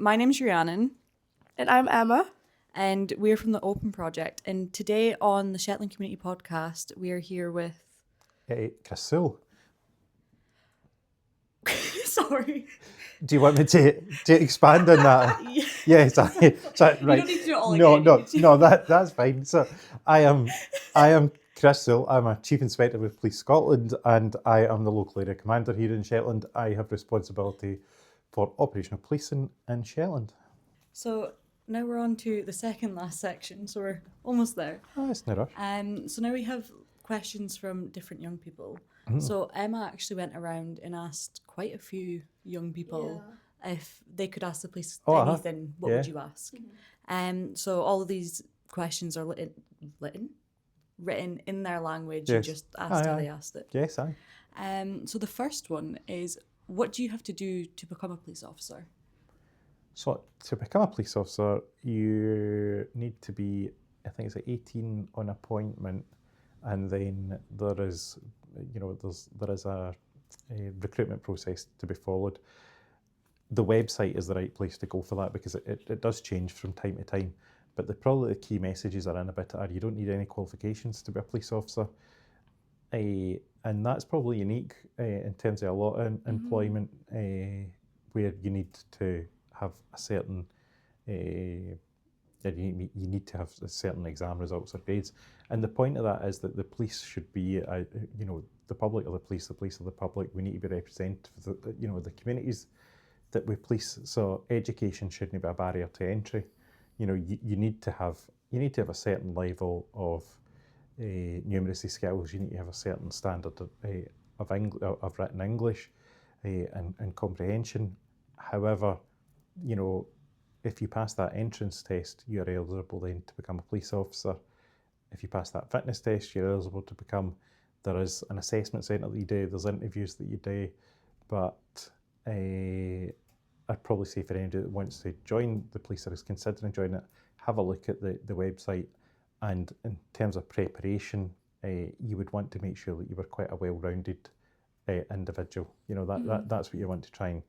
my name's Rhiannon. And I'm Emma. And we're from the Open Project. And today on the Shetland Community Podcast, we are here with... Chris Sewell. Sorry. Do you want me to expand on that? Yeah, sorry. Right. You don't need to do it all again. No, that's fine. So I am Chris Sewell. I'm a Chief Inspector with Police Scotland, and I am the local area commander here in Shetland. I have responsibility for operational policing in Shetland. So now we're on to the second last section, so we're almost there. Oh, it's no rush. So now we have questions from different young people. So Emma actually went around and asked quite a few young people if they could ask the police anything, what would you ask? So all of these questions are written in their language and just asked how they asked it. Yes, aye. So the first one is, what do you have to do to become a police officer? So to become a police officer, you need to be, I think it's 18 on appointment, and then there is a recruitment process to be followed. The website is the right place to go for that because it does change from time to time. But probably the key messages are in about it are you don't need any qualifications to be a police officer. And that's probably unique in terms of a lot of employment where you need to have a certain you need to have a certain exam results or grades. And the point of that is that the police should be, the public are the police are the public. We need to be representative of the communities that we police. So education shouldn't be a barrier to entry. You need to have a certain level of numeracy skills. You need to have a certain standard of written English and comprehension. However, if you pass that entrance test, you're eligible then to become a police officer. If you pass that fitness test, you're eligible to become. There is an assessment centre that you do, there's interviews that you do, but I'd probably say for anybody that wants to join the police or is considering joining it, have a look at the website, and in terms of preparation, you would want to make sure that you were quite a well-rounded individual. That's what you want to try and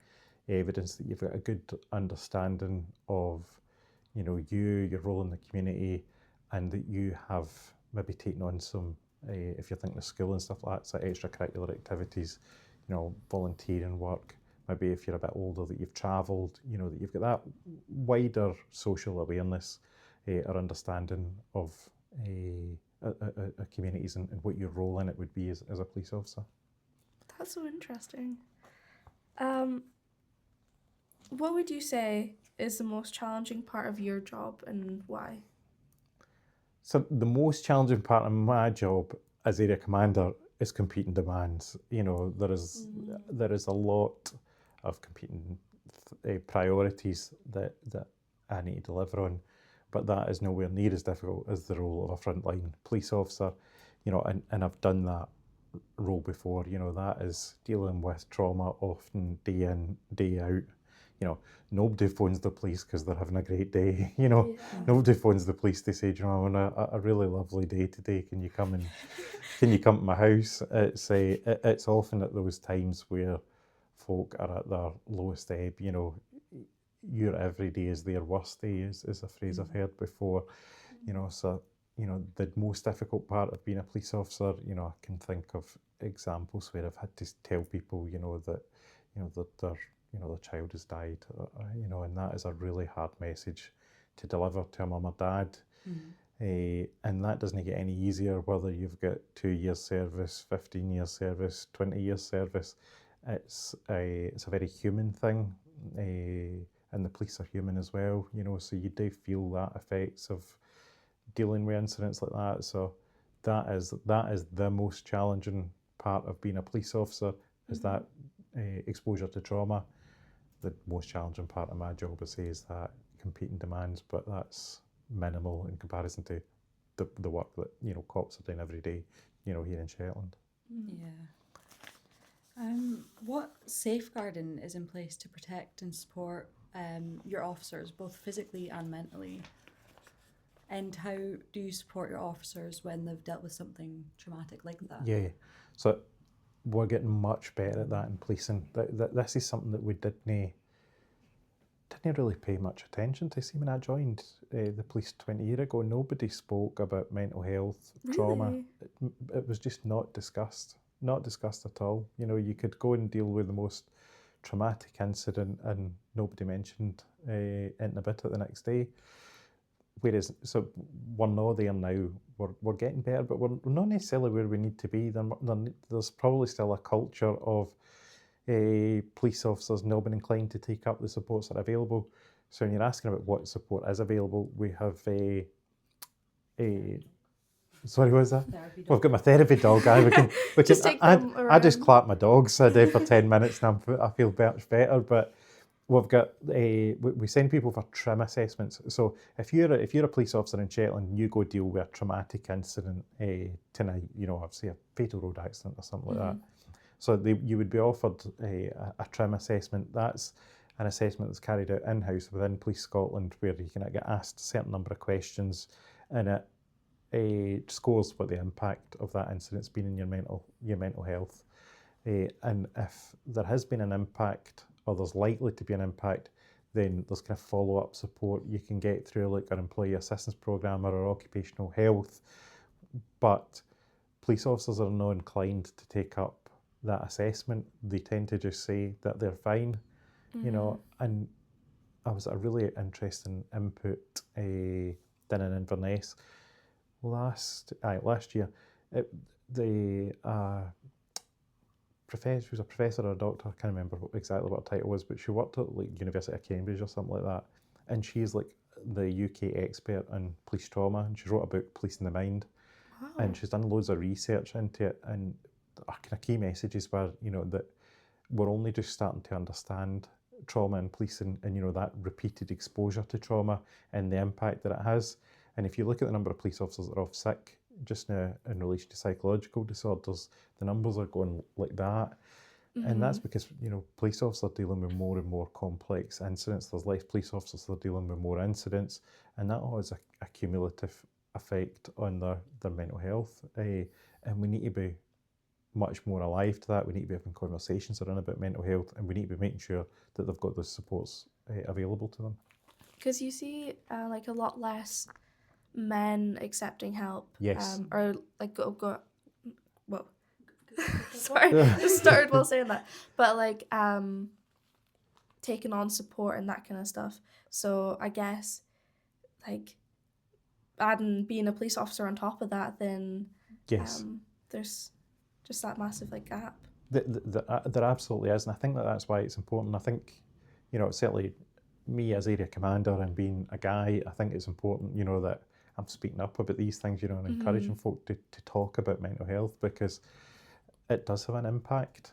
evidence, that you've got a good understanding of your role in the community, and that you have maybe taken on some if you're thinking of school and stuff like that, so extracurricular activities, volunteering work, maybe if you're a bit older, that you've travelled, that you've got that wider social awareness or understanding of communities and what your role in it would be as a police officer. That's so interesting. What would you say is the most challenging part of your job, and why? So the most challenging part of my job as area commander is competing demands. There is a lot of competing priorities that I need to deliver on, but that is nowhere near as difficult as the role of a frontline police officer. And I've done that role before. That is dealing with trauma often day in, day out. Nobody phones the police because they're having a great day. Nobody phones the police to say, I'm on a really lovely day today. Can you come to my house? It's often at those times where folk are at their lowest ebb. Your every day is their worst day is a phrase I've heard before. So the most difficult part of being a police officer, I can think of examples where I've had to tell people, that their child has died, and that is a really hard message to deliver to a mum or dad. And that doesn't get any easier whether you've got 2 years service, 15 years service, 20 years service. It's a very human thing, and the police are human as well, so you do feel that effects of dealing with incidents like that. So that is the most challenging part of being a police officer, is that exposure to trauma. The most challenging part of my job, I say, is that competing demands, but that's minimal in comparison to the work that cops are doing every day, here in Shetland. Yeah. What safeguarding is in place to protect and support your officers, both physically and mentally? And how do you support your officers when they've dealt with something traumatic like that? Yeah, so we're getting much better at that in policing. This is something that we didn't didn't really pay much attention to. See, when I joined the police 20 years ago, nobody spoke about mental health, trauma. Really? It was just not discussed at all. You could go and deal with the most traumatic incident and nobody mentioned it a bit at the next day. Whereas, so we're not there now. We're getting better, but we're not necessarily where we need to be. There's probably still a culture of police officers not being inclined to take up the supports that are available. So when you're asking about what support is available, we have sorry, what was that? We've got my therapy dog. Just take them I just around. clap my dogs a day for 10 minutes and I feel much better. But we've got we send people for trim assessments. So if you're a police officer in Shetland, you go deal with a traumatic incident tonight. Obviously a fatal road accident or something like that. So you would be offered a trim assessment. That's an assessment that's carried out in-house within Police Scotland, where you can get asked a certain number of questions, and it scores what the impact of that incident's been in your mental health. And if there has been an impact, or there's likely to be an impact, then there's kind of follow-up support you can get through like an employee assistance programme or our occupational health. But police officers are not inclined to take up that assessment. They tend to just say that they're fine, and I was a really interesting input done in Inverness last year. The professor, who's a professor or a doctor, I can't remember exactly what her title was, but she worked at like University of Cambridge or something like that, and she's like the UK expert on police trauma, and she wrote a book, Policing the Mind. Wow. And she's done loads of research into it, and our kind of key messages were, that we're only just starting to understand trauma in policing and, that repeated exposure to trauma and the impact that it has. And if you look at the number of police officers that are off sick just now in relation to psychological disorders, the numbers are going like that. And that's because, police officers are dealing with more and more complex incidents. There's less police officers that are dealing with more incidents, and that all has a cumulative effect on their mental health. And we need to be much more alive to that. We need to be having conversations around about mental health, and we need to be making sure that they've got those supports available to them. Because you see like a lot less men accepting help. Yes. Or like whoa. Sorry, just started while saying that. But like taking on support and that kind of stuff. So I guess like adding being a police officer on top of that, then yes, there's just that massive like gap. There absolutely is, and I think that's why it's important. I think, certainly me as area commander and being a guy, I think it's important, that I'm speaking up about these things, and encouraging folk to talk about mental health, because it does have an impact,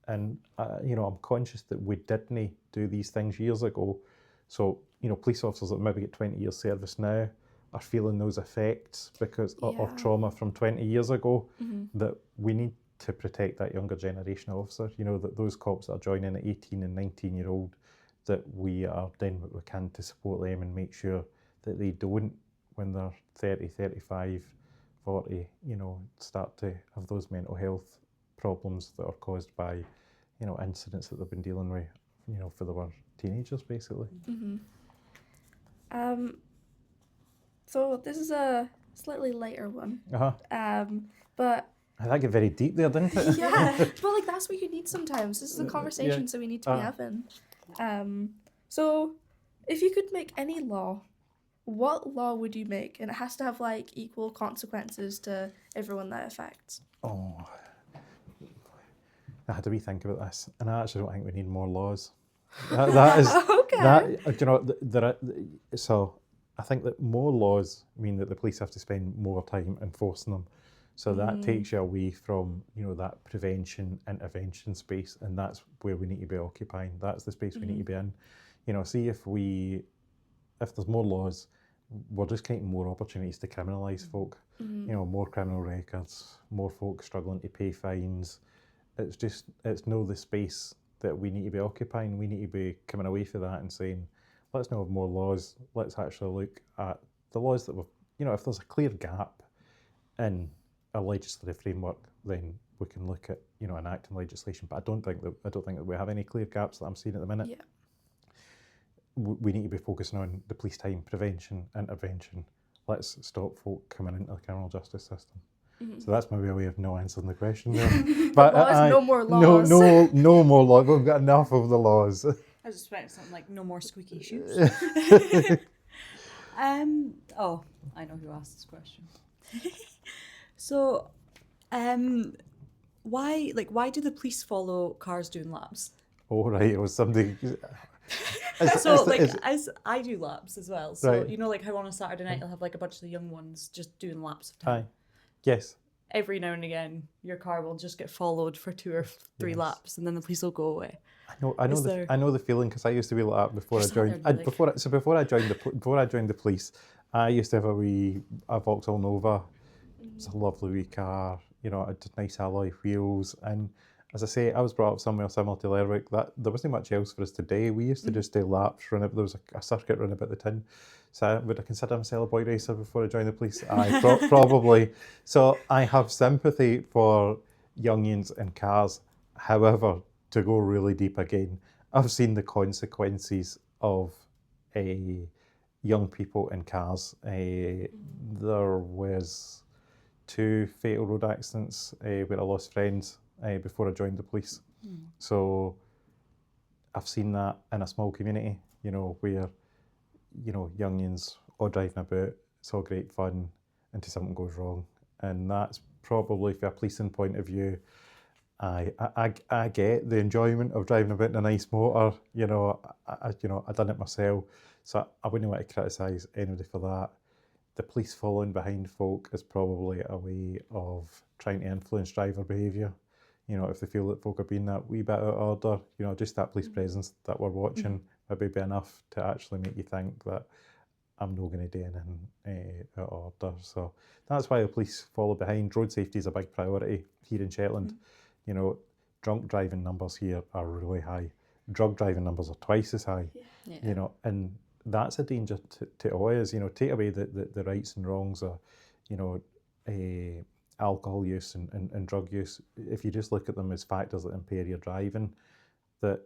and I'm conscious that we didn't do these things years ago. So, police officers that maybe get 20 years service now are feeling those effects because of trauma from 20 years ago, that we need to protect that younger generation of officer, that those cops that are joining at 18 and 19-year-old, that we are doing what we can to support them and make sure that they don't, when they're 30, 35, 40, start to have those mental health problems that are caused by, incidents that they've been dealing with, for they were teenagers, basically. So this is a slightly lighter one. But that got very deep there, didn't it? Yeah, but like that's what you need sometimes. This is a conversation, so we need to be having. So if you could make any law, what law would you make? And it has to have like equal consequences to everyone that affects. Oh, I had to rethink about this, and I actually don't think we need more laws. That is okay. So I think that more laws mean that the police have to spend more time enforcing them. So that takes you away from, that prevention, intervention space, and that's where we need to be occupying. That's the space we need to be in. See if there's more laws, we're just creating more opportunities to criminalise folk. More criminal records, more folk struggling to pay fines. It's the space that we need to be occupying. We need to be coming away from that and saying, let's not have more laws. Let's actually look at the laws that we've, if there's a clear gap in a legislative framework, then we can look at, enacting legislation. But I don't think that we have any clear gaps that I'm seeing at the minute. we need to be focusing on the police time, prevention, intervention. Let's stop folk coming into the criminal justice system. So that's maybe a way of not answering the question there. But no more laws. No more laws. We've got enough of the laws. I was expecting something like no more squeaky shoes. Oh, I know who asked this question. So, why do the police follow cars doing laps? Oh right, it was something. As I do laps as well. So Right. you know, like how on a Saturday night you'll have like a bunch of the young ones just doing laps of time. Aye. Yes. Every now and again, your car will just get followed for 2 or 3 laps, and then the police will go away. I know the feeling, because I used to be like that before I joined. Before I joined the police, I used to have a Vauxhall Nova. It's a lovely wee car. You know, it had nice alloy wheels, and as I say, I was brought up somewhere similar to Lerwick. That there wasn't much else for us today. We used to just do laps, run up. There was a circuit run about the tin. So would I consider myself a boy racer before I joined the police? Probably. So I have sympathy for youngins in cars. However, to go really deep again, I've seen the consequences of young people in cars. There was 2 fatal road accidents where I lost friends before I joined the police. So I've seen that in a small community, you know, where, you know, youngins all driving about, it's all great fun until something goes wrong. And that's probably, from a policing point of view, I get the enjoyment of driving about in a nice motor. You know, I done it myself, so I wouldn't want to criticise anybody for that. The police following behind folk is probably a way of trying to influence driver behaviour. You know, if they feel that folk are being that wee bit out of order, you know, just that police presence that we're watching maybe be enough to actually make you think that I'm not going to do anything out of order. So that's why the police follow behind. Road safety is a big priority here in Shetland. You know, drunk driving numbers here are really high. Drug driving numbers are twice as high. Yeah. You know, and that's a danger to all is, you know, take away the rights and wrongs of, you know, alcohol use and drug use. If you just look at them as factors that impair your driving, that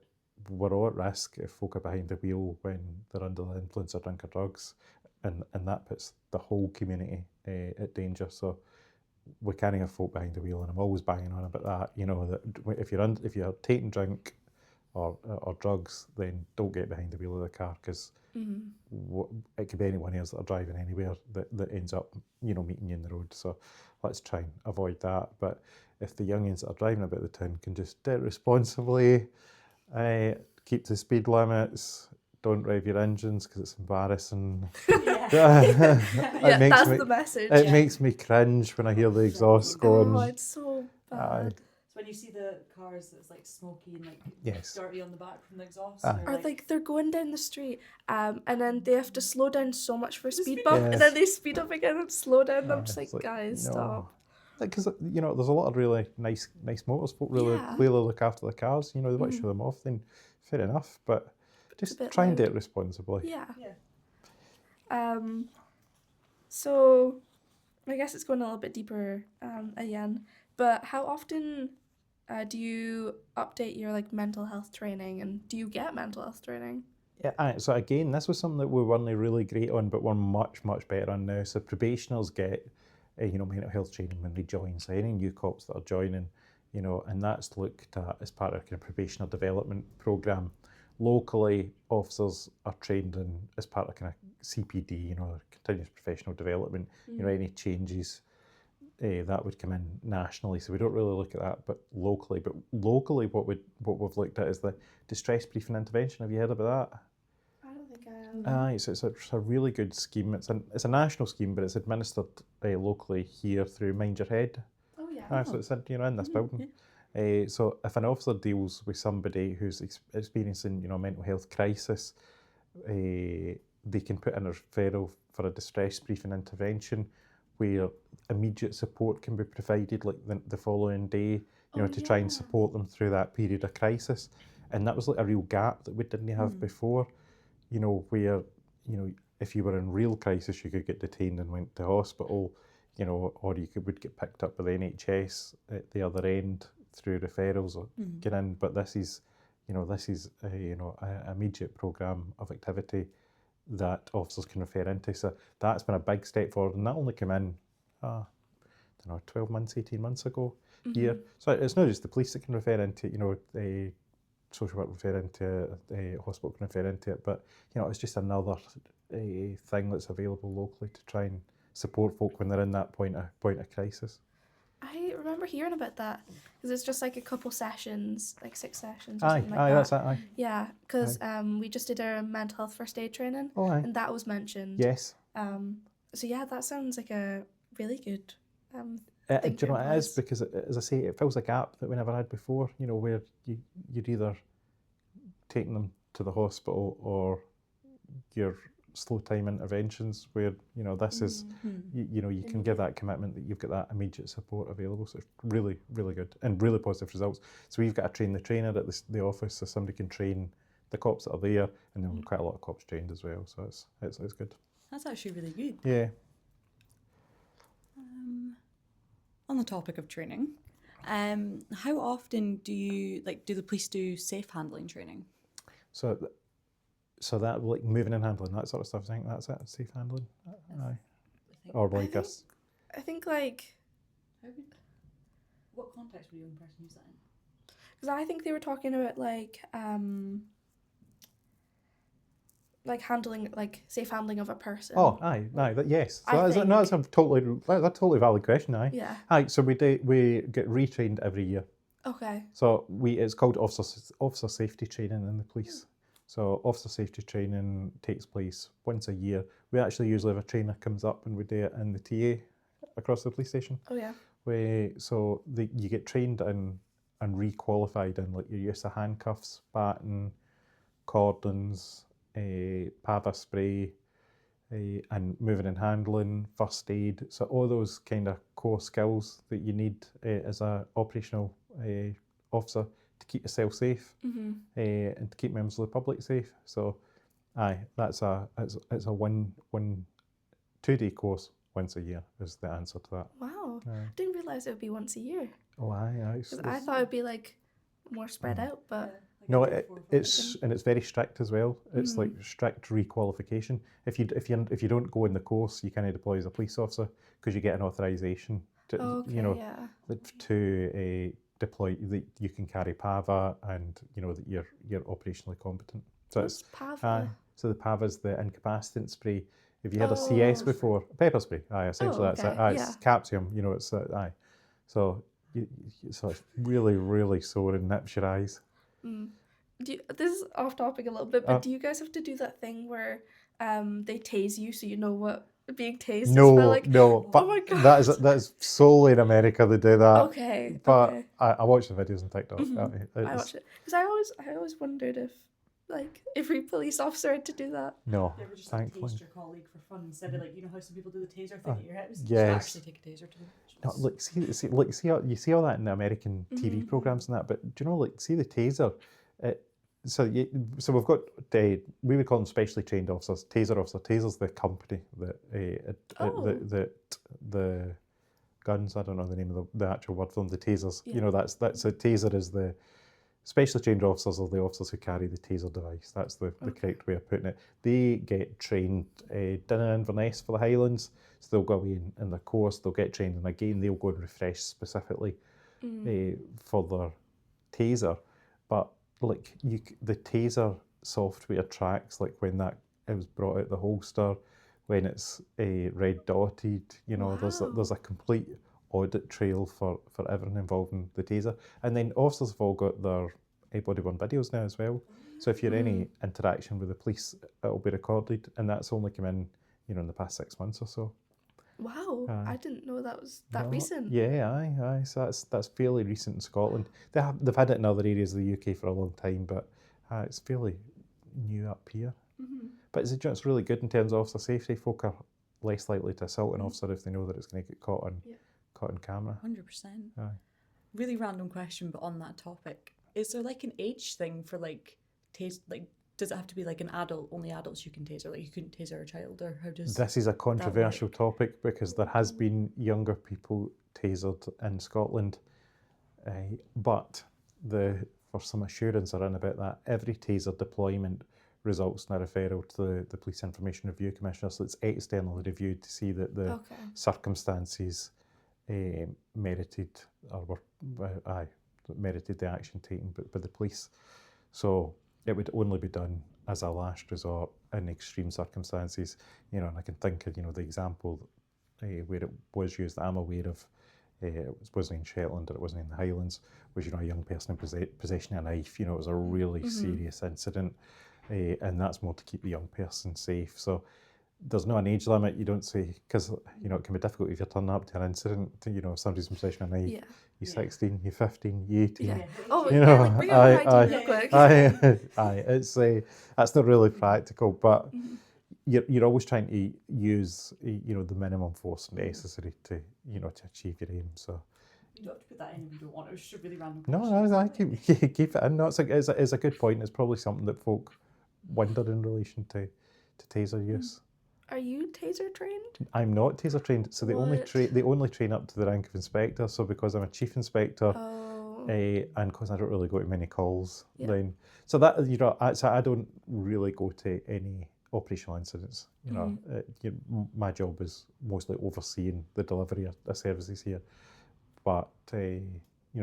we're all at risk if folk are behind the wheel when they're under the influence of drink or drugs, and that puts the whole community at danger. So we can't have folk behind the wheel, and I'm always banging on about that. You know, that if you're taking drink or drugs, then don't get behind the wheel of the car, because it could be anyone else that are driving anywhere that ends up, you know, meeting you in the road. So let's try and avoid that. But if the youngins that are driving about the town can just do it responsibly, keep the speed limits, don't rev your engines because it's embarrassing. That's the message. It makes me cringe when I hear the exhaust going. Oh, it's so bad. So when you see the cars that's like smoky and like Yes. dirty on the back from the exhaust, Or like they're going down the street, and then they have to slow down so much for a speed bump, Yes. and then they speed up again and slow down. And I'm just It's like, guys, no. stop. Because, you know, there's a lot of really nice motors. Folk really look after the cars. You know, they want to show them off. Then fair enough, but just try and do it responsibly. Yeah. So, I guess it's going a little bit deeper again. But how often do you update your like mental health training, and do you get mental health training? Yeah, so again, this was something that we weren't really great on, but we're much better on now. So probationers get, you know, mental health training when they join. So any new cops that are joining, you know, and that's looked at as part of a kind of probationer development programme. Locally, officers are trained in as part of kind of CPD, you know, continuous professional development. You know, any changes that would come in nationally. So we don't really look at that, but locally. But locally, what we've looked at is the distress briefing intervention. Have you heard about that? I don't think I have. It's a really good scheme. It's a national scheme, but it's administered locally here through Mind Your Head. Oh yeah. So it's in this building. So if an officer deals with somebody who's experiencing, you know, a mental health crisis, they can put in a referral for a distress briefing intervention, where immediate support can be provided, like the following day, you know, to try and support them through that period of crisis. And that was like a real gap that we didn't have before, you know, where, you know, if you were in real crisis, you could get detained and went to hospital, you know, or you would get picked up by the NHS at the other end through referrals or get in. But this is, this is a immediate programme of activity that officers can refer into. So that's been a big step forward, and that only came in, 12 months, 18 months ago here. So it's not just the police that can refer into it, the social work refer into it, the hospital can refer into it, but it's just another thing that's available locally to try and support folk when they're in that point of crisis. I remember hearing about that because it's just like a couple sessions, like 6 sessions or Aye, something like aye, that. that's it, aye. Yeah, because we just did our mental health first aid training, Oh, aye. and that was mentioned. Yes. So yeah, that sounds like a really good thing Do you to know what it is? implement. Because, as I say, it fills a gap that we never had before, where you're either taking them to the hospital or your slow time interventions where, this is, you can give that commitment that you've got that immediate support available. So it's really, really good and really positive results. So we've got to train the trainer at the office so somebody can train the cops that are there, and then quite a lot of cops trained as well. So it's good. That's actually really good. Yeah. On the topic of training, how often do the police do safe handling training? So that, like moving and handling, that sort of stuff, I think that's it, safe handling. Aye. Or like us. I think like, What context would a young person use that in? because I think they were talking about like handling, like safe handling of a person. Oh, aye, yes. So that's a totally valid question, aye. Yeah. Aye, so we get retrained every year. Okay. So it's called officer safety training in the police. So officer safety training takes place once a year. We actually usually have a trainer comes up and we do it in the TA across the police station. Oh yeah. You get trained and re-qualified in like your use of handcuffs, baton, cordons, PAVA spray, and moving and handling, first aid. So all those kind of core skills that you need as a operational officer to keep yourself safe and to keep members of the public safe. So, aye, it's a 2-day course once a year is the answer to that. Wow. Aye. I didn't realise it would be once a year. Oh, aye. Because I thought it'd be like more spread out, but No, it's very strict as well. It's like strict requalification. If you don't go in the course, you can't deploy as a police officer because you get an authorization to deploy that you can carry PAVA and that you're operationally competent. So what's PAVA? So the PAVA is the incapacitant spray. If you had a CS before, pepper spray, aye, essentially that's it. Aye, it's capsium. It's aye. So so it's really, really sore and nips your eyes. This is off topic a little bit, but do you guys have to do that thing where they tase you so you know what being tased is? No, Like, no. But oh my God. that is solely in America they do that. Okay. But okay. I watch the videos on TikTok. I watched it because I always wondered if like every police officer had to do that. No, You ever just thankfully. tased your colleague for fun instead of how some people do the taser thing at your hips? Yes. Just actually take a taser to them. No, you see all that in the American TV programs and that, but do you know, see the taser? So we've got we would call them specially trained officers. Taser officer. Taser's the company that the guns. I don't know the name of the actual word for them. The tasers. Yeah. That's a taser is the specially trained officers are the officers who carry the taser device. That's the correct way of putting it. They get trained down in Inverness for the Highlands. So they'll go away in their course. They'll get trained, and again they'll go and refresh specifically for their taser. But the taser software tracks when it was brought out the holster, when it's red dotted. Wow. There's a complete audit trail for everything involving the taser, and then officers have all got their body-worn videos now as well. So if you're any interaction with the police, it'll be recorded, and that's only come in in the past 6 months or so. Wow, I didn't know that was that No, recent. Yeah, aye. So that's fairly recent in Scotland. They've had it in other areas of the UK for a long time, but it's fairly new up here. But it's really good in terms of officer safety. Folk are less likely to assault an officer if they know that it's going to get caught on camera. 100%. Aye. Really random question, but on that topic, is there an age thing for does it have to be an adult? Only adults you can taser. You couldn't taser a child, or how does? This is a controversial topic because there has been younger people tasered in Scotland, but the some assurance around about that. Every taser deployment results in a referral to the Police Information Review Commissioner, so it's externally reviewed to see that the circumstances merited the action taken by the police. So it would only be done as a last resort in extreme circumstances. And I can think of the example where it was used that I'm aware of. It wasn't in Shetland, or it wasn't in the Highlands. Was a young person in possession of a knife. It was a really serious incident, and that's more to keep the young person safe. So there's not an age limit. You don't say, because it can be difficult if you're turning up to an incident. If somebody's in possession of a knife. You're 16, you're 15, you're 18. Yeah. Oh, bring up ID real quick. It's that's not really practical, but you're always trying to use the minimum force necessary to to achieve your aim. So you don't have to put that in if you don't want it. It's just a really random question. No, I keep it in. No, it's a good point. It's probably something that folk wondered in relation to taser use. Are you taser trained? I'm not taser trained, so they only train up to the rank of inspector. So because I'm a chief inspector, and because I don't really go to many calls, then so that so I don't really go to any operational incidents. My job is mostly overseeing the delivery of services here, but the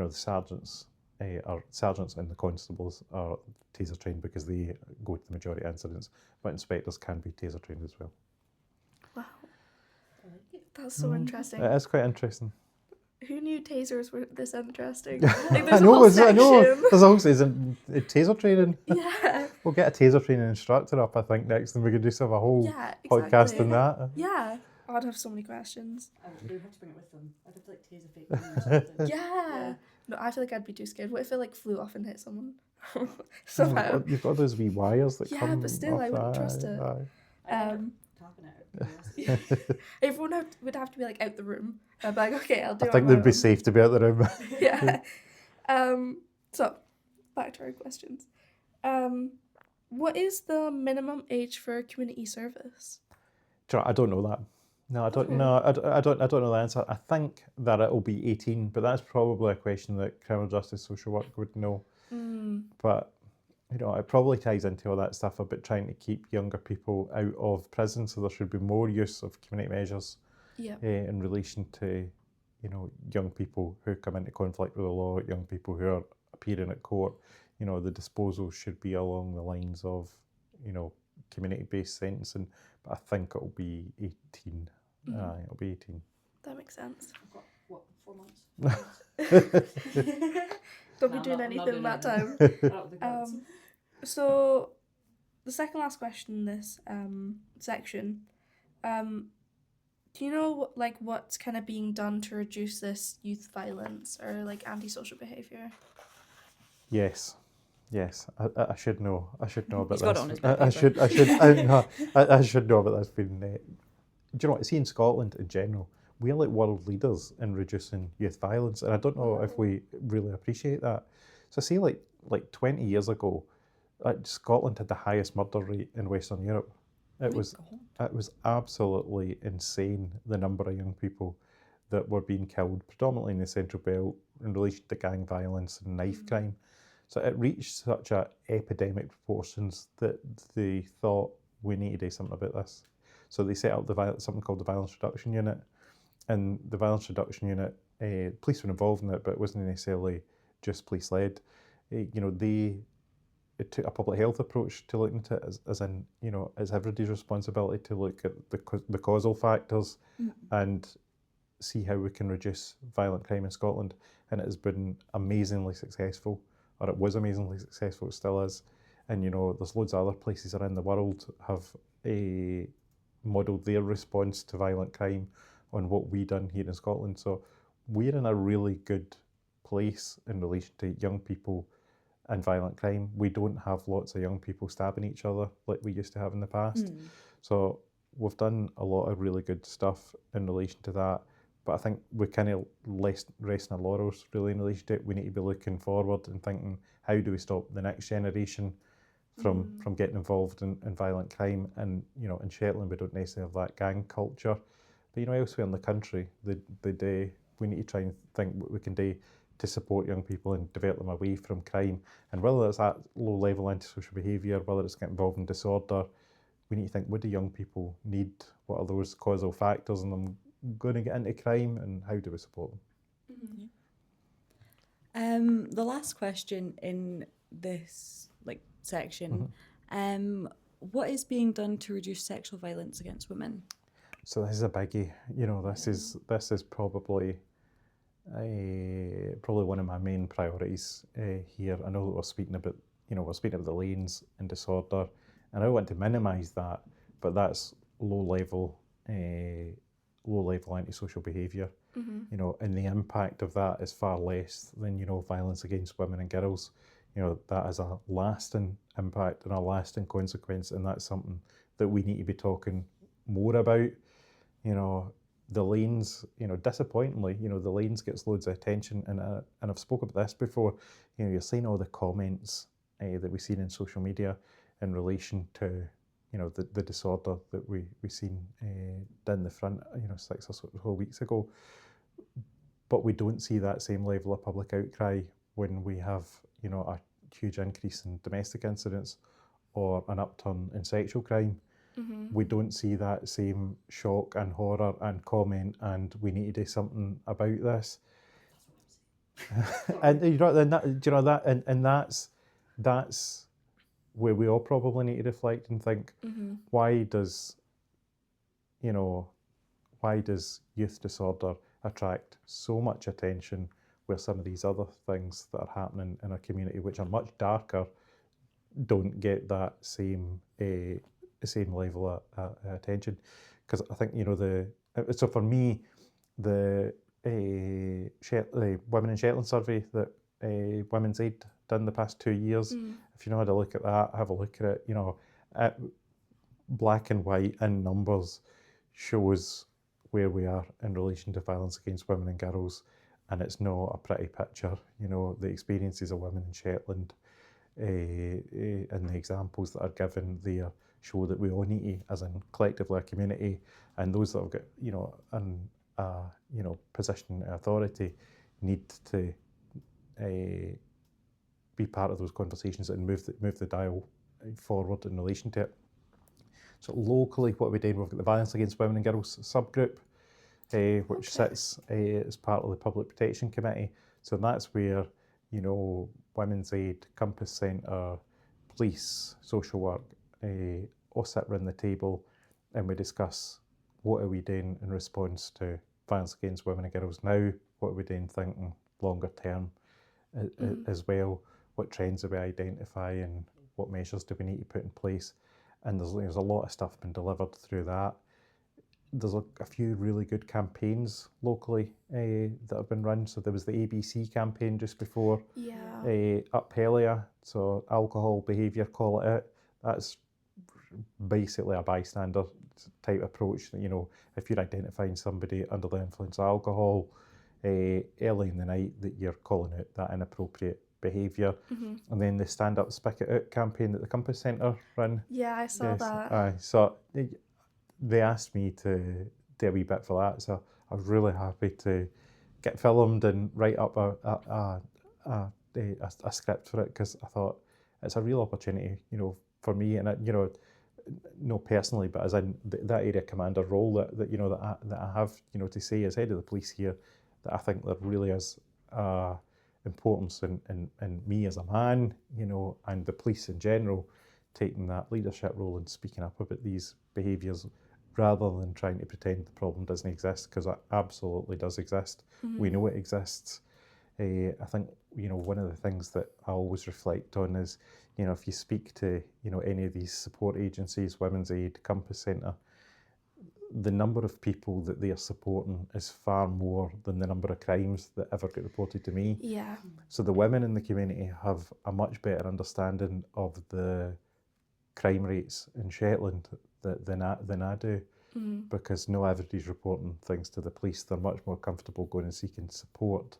sergeants and the constables are taser trained because they go to the majority of incidents, but inspectors can be taser trained as well. Wow, that's so interesting. It is quite interesting. Who knew tasers were this interesting? I know. There's also taser training. Yeah. We'll get a taser training instructor up, I think, next, and we could just have a whole podcast on that. Yeah. I'd have so many questions. They would have to bring it with them. I'd have to taser fake them or something. Yeah. No, I feel like I'd be too scared. What if it flew off and hit someone? Somehow. You've got those wee wires that come. Yeah, but still, I wouldn't trust it. Everyone would have to be out the room. I'd be okay, I'll do it. I think they'd be safe to be out the room. Yeah. So, back to our questions. What is the minimum age for community service? I don't know that. No, I don't know. I don't know the answer. I think that it'll be 18, but that's probably a question that criminal justice social work would know. But it probably ties into all that stuff about trying to keep younger people out of prison. So there should be more use of community measures in relation to young people who come into conflict with the law, young people who are appearing at court. The disposal should be along the lines of community-based sentencing. But I think it'll be 18. It'll be 18. That makes sense. I've got, 4 months? Don't be doing anything that time. So, the second last question in this section, do you know what's kind of being done to reduce this youth violence or antisocial behaviour? Yes. I should know. I should know about He's got this. it on his paper. I should know about this being. Do you know what? See, in Scotland in general, we're world leaders in reducing youth violence, and I don't know if we really appreciate that. So, see, like 20 years ago, Scotland had the highest murder rate in Western Europe. It was absolutely insane, the number of young people that were being killed, predominantly in the Central Belt, in relation to gang violence and knife crime. So it reached such epidemic proportions that they thought, we need to do something about this. So they set up something called the Violence Reduction Unit. And the Violence Reduction Unit, police were involved in it, but it wasn't necessarily just police-led. It took a public health approach to looking at it, as in, it's everybody's responsibility to look at the causal factors and see how we can reduce violent crime in Scotland. And it has been amazingly successful, or it was amazingly successful, it still is. And there's loads of other places around the world have modelled their response to violent crime on what we done here in Scotland. So we're in a really good place in relation to young people and violent crime. We don't have lots of young people stabbing each other like we used to have in the past. So we've done a lot of really good stuff in relation to that. But I think we're kind of resting our laurels really in relation to it. We need to be looking forward and thinking, how do we stop the next generation from getting involved in violent crime? And in Shetland we don't necessarily have that gang culture. But elsewhere in the country, we need to try and think what we can do to support young people and divert them away from crime. And whether it's that low-level antisocial behaviour, whether it's getting involved in disorder, we need to think, what do young people need? What are those causal factors in them going to get into crime, and how do we support them? The last question in this section, what is being done to reduce sexual violence against women? So this is a biggie. This is probably one of my main priorities here. I know that we're speaking about the lanes and disorder, and I don't want to minimise that, but that's low level antisocial behaviour. And the impact of that is far less than violence against women and girls. That has a lasting impact and a lasting consequence, and that's something that we need to be talking more about. The lanes, disappointingly, the lanes gets loads of attention, and I've spoken about this before. You're seeing all the comments that we've seen in social media in relation to the disorder that we seen down the front 6 or so weeks ago, but we don't see that same level of public outcry when we have a huge increase in domestic incidents or an upturn in sexual crime. We don't see that same shock and horror and comment, and we need to do something about this. And that's where we all probably need to reflect and think, why does youth disorder attract so much attention, where some of these other things that are happening in our community, which are much darker, don't get that same level of attention? Because I think so for me, the Women in Shetland survey that Women's Aid done the past 2 years, if you know how to look at that, have a look at it. Black and white in numbers shows where we are in relation to violence against women and girls, and it's not a pretty picture. The experiences of women in Shetland and the examples that are given there show that we all need to, as in collectively a community, and those that have got position of authority, need to be part of those conversations and move the dial forward in relation to it. So locally, what we did, we've got the Violence Against Women and Girls subgroup, which sits as part of the Public Protection Committee. So that's where Women's Aid, Compass Centre, police, social work, all sit around the table, and we discuss what are we doing in response to violence against women and girls now, what are we doing thinking longer term as well, what trends are we identifying, what measures do we need to put in place. And there's a lot of stuff been delivered through that. There's a few really good campaigns locally that have been run. So there was the ABC campaign just before Up Hellier, so alcohol behaviour, call it out. That's basically a bystander type approach. That, if you're identifying somebody under the influence of alcohol early in the night, that you're calling out that inappropriate behaviour. And then the Stand Up Speak It Out campaign that the Compass Centre run. Yeah, I saw that. So they asked me to do a wee bit for that, so I was really happy to get filmed and write up a script for it, because I thought it's a real opportunity, for me, and not personally, but as in that area commander role that I have, to say as head of the police here, that I think there really is importance in me as a man, and the police in general, taking that leadership role and speaking up about these behaviours, rather than trying to pretend the problem doesn't exist, because it absolutely does exist. We know it exists. I think one of the things that I always reflect on is, if you speak to any of these support agencies, Women's Aid, Compass Centre, the number of people that they are supporting is far more than the number of crimes that ever get reported to me. Yeah. So the women in the community have a much better understanding of the crime rates in Shetland than I do, because no everybody's reporting things to the police. They're much more comfortable going and seeking support.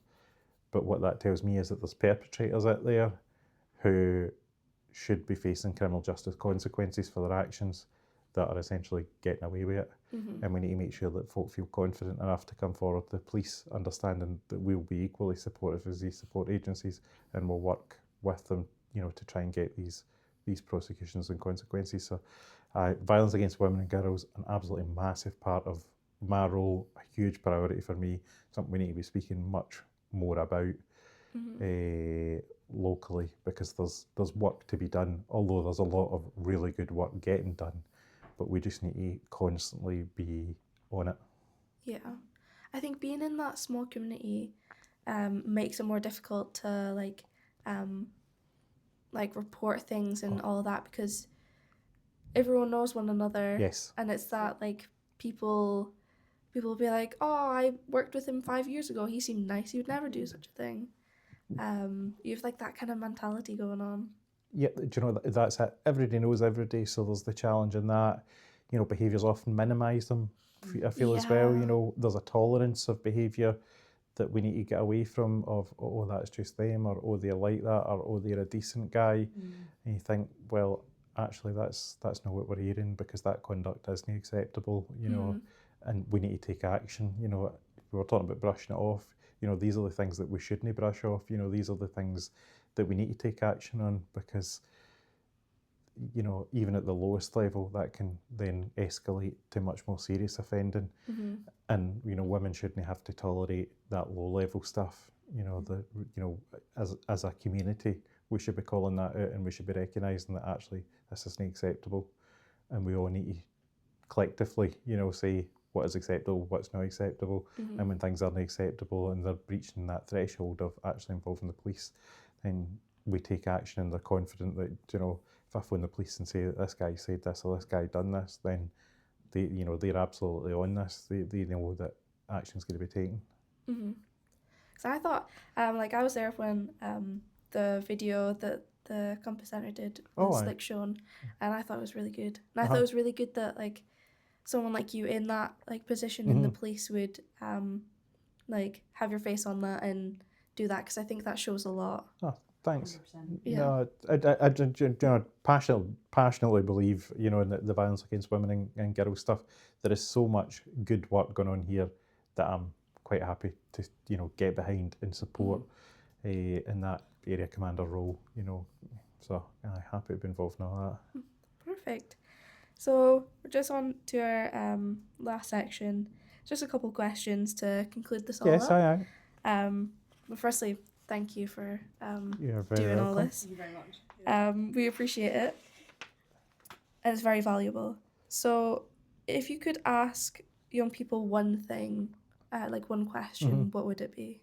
But what that tells me is that there's perpetrators out there who should be facing criminal justice consequences for their actions. that are essentially getting away with it. And we need to make sure that folk feel confident enough to come forward. The police understanding that we'll be equally supportive as these support agencies, and we'll work with them, to try and get these prosecutions and consequences. So violence against women and girls, an absolutely massive part of my role, a huge priority for me, something we need to be speaking much more about locally, because there's work to be done, although there's a lot of really good work getting done, but we just need to constantly be on it. Yeah, I think being in that small community makes it more difficult to report things and all that, because everyone knows one another. Yes. And it's that people will be like, oh, I worked with him 5 years ago, he seemed nice, he would never do such a thing. You have that kind of mentality going on. Yeah, do you know, that's it. Everybody knows everybody, so there's the challenge in that. Behaviours often minimise them, I feel as well. There's a tolerance of behaviour that we need to get away from, of, oh, that's just them, or oh, they're like that, or oh, they're a decent guy. And you think, well, actually that's not what we're hearing, because that conduct isn't acceptable, and we need to take action. We were talking about brushing it off. These are the things that we shouldn't brush off. These are the things that we need to take action on, because even at the lowest level, that can then escalate to much more serious offending. And women shouldn't have to tolerate that low level stuff. As a community, we should be calling that out, and we should be recognising that actually this isn't acceptable, and we all need to collectively say what is acceptable, what's not acceptable. And when things aren't acceptable and they're breaching that threshold of actually involving the police, then we take action, and they're confident that, if I phone the police and say that this guy said this or this guy done this, then they're absolutely on this. They know that action's going to be taken. So I thought, I was there when the video that the Compass Centre did was shown, and I thought it was really good. And I thought it was really good that someone like you in that position in the police would have your face on that and do that, because I think that shows a lot. Oh, thanks. 100%. Yeah. No, I passionately believe, in the violence against women and girls stuff. There is so much good work going on here that I'm quite happy to, get behind and support in that area commander role, So I'm happy to be involved in all that. Perfect. So we're just on to our last section. Just a couple questions to conclude this all up. Yes, aye. But firstly, thank you for You're very doing all welcome. this. Thank you very much. We appreciate it, and it's very valuable. So if you could ask young people one thing, one question, what would it be?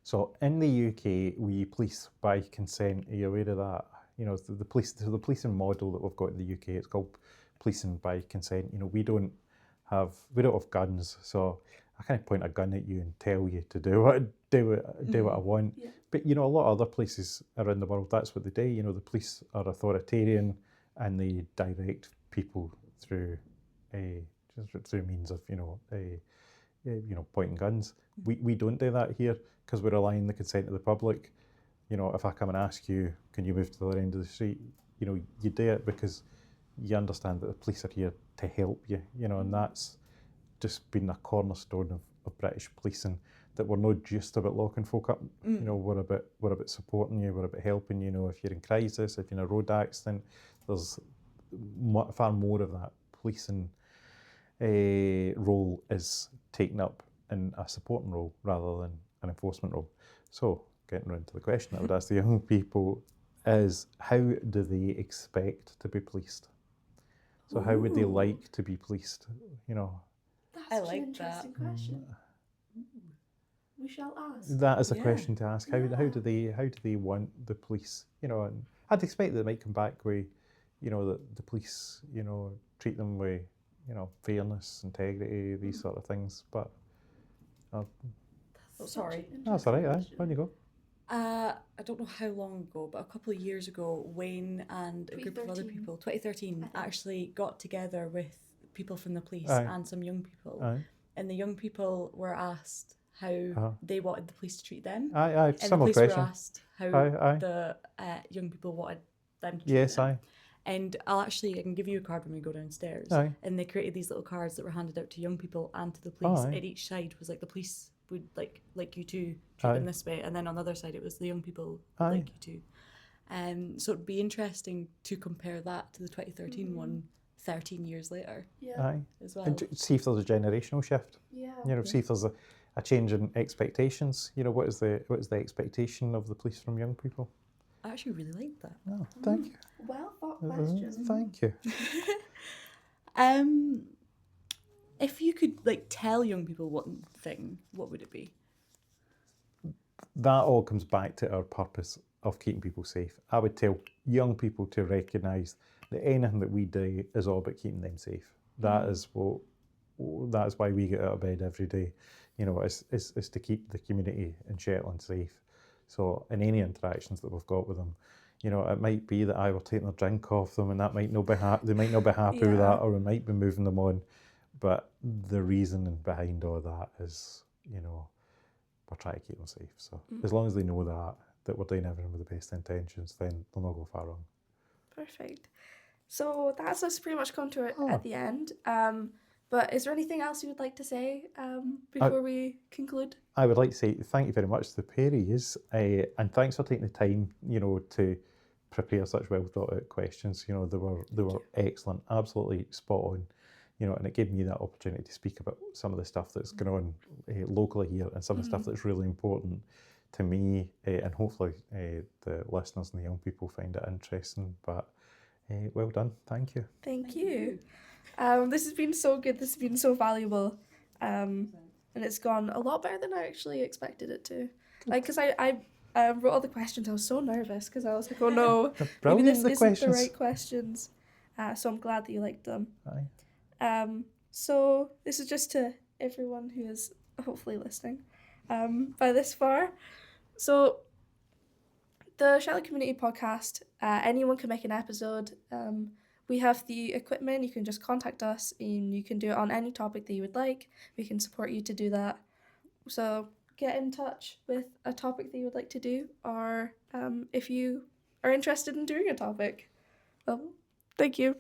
So in the UK, we police by consent. Are you aware of that? The policing model that we've got in the UK, it's called policing by consent. We don't have guns, so I can't point a gun at you and tell you to do what I want. Yeah. But a lot of other places around the world, that's what they do. The police are authoritarian, and they direct people through means of pointing guns. We don't do that here, because we rely on the consent of the public. If I come and ask you, can you move to the other end of the street? You do it because you understand that the police are here to help you. And that's just been a cornerstone of British policing, that we're not just about locking folk up. We're about supporting you. We're about helping you. If you're in crisis, if you're in a road accident, there's far more of that policing role is taken up in a supporting role rather than an enforcement role. So, getting around to the question I would ask the young people is, how do they expect to be policed? So how would they like to be policed? That's I such like an interesting that. question. We shall ask. That is a Yeah. question to ask. How do they want the police? And I'd expect that they might come back with, that the police, treat them with, fairness, integrity, these sort of things. But Sorry. that's all right. On you go. I don't know how long ago, but a couple of years ago, Wayne and a group of other 2013. people, 2013, actually got together with people from the police Aye. and some young people. Aye. And the young people were asked how they wanted the police to treat them. Aye. And the Similar police were question. asked how Aye. the young people wanted them to treat Yes. them. And I can give you a card when we go downstairs. Aye. And they created these little cards that were handed out to young people and to the police. Aye. And each side was like the police would like you two treat them this way, and then on the other side it was the young people like you two. So it'd be interesting to compare that to the 2013 one 13 years later. Yeah. As well. And see if there's a generational shift. Yeah. See if there's a change in expectations. What is the expectation of the police from young people? I actually really like that. Oh, thank you. Well thought question. Thank you. If you could like tell young people one thing, what would it be? That all comes back to our purpose of keeping people safe. I would tell young people to recognise that anything that we do is all about keeping them safe. That is why we get out of bed every day. It's to keep the community in Shetland safe. So in any interactions that we've got with them, it might be that we're taking a drink off them, and that might not be they might not be happy with that, or we might be moving them on. But the reason behind all that is, we're trying to keep them safe. So as long as they know that we're doing everything with the best intentions, then they'll not go far wrong. Perfect. So that's us pretty much come to it at the end. But is there anything else you would like to say before we conclude? I would like to say thank you very much to the Perrys, and thanks for taking the time, to prepare such well thought out questions. They were excellent, absolutely spot on. And it gave me that opportunity to speak about some of the stuff that's going on locally here, and some of the stuff that's really important to me, and hopefully the listeners and the young people find it interesting. But well done, thank you. Thank you. This has been so good. This has been so valuable, and it's gone a lot better than I actually expected it to. Because I wrote all the questions. I was so nervous because I was like, oh no, maybe this isn't the right questions. So I'm glad that you liked them. Aye. So this is just to everyone who is hopefully listening by this far. So the Shetland Community Podcast, anyone can make an episode. We have the equipment. You can just contact us, and you can do it on any topic that you would like. We can support you to do that. So get in touch with a topic that you would like to do, or if you are interested in doing a topic. Well, thank you.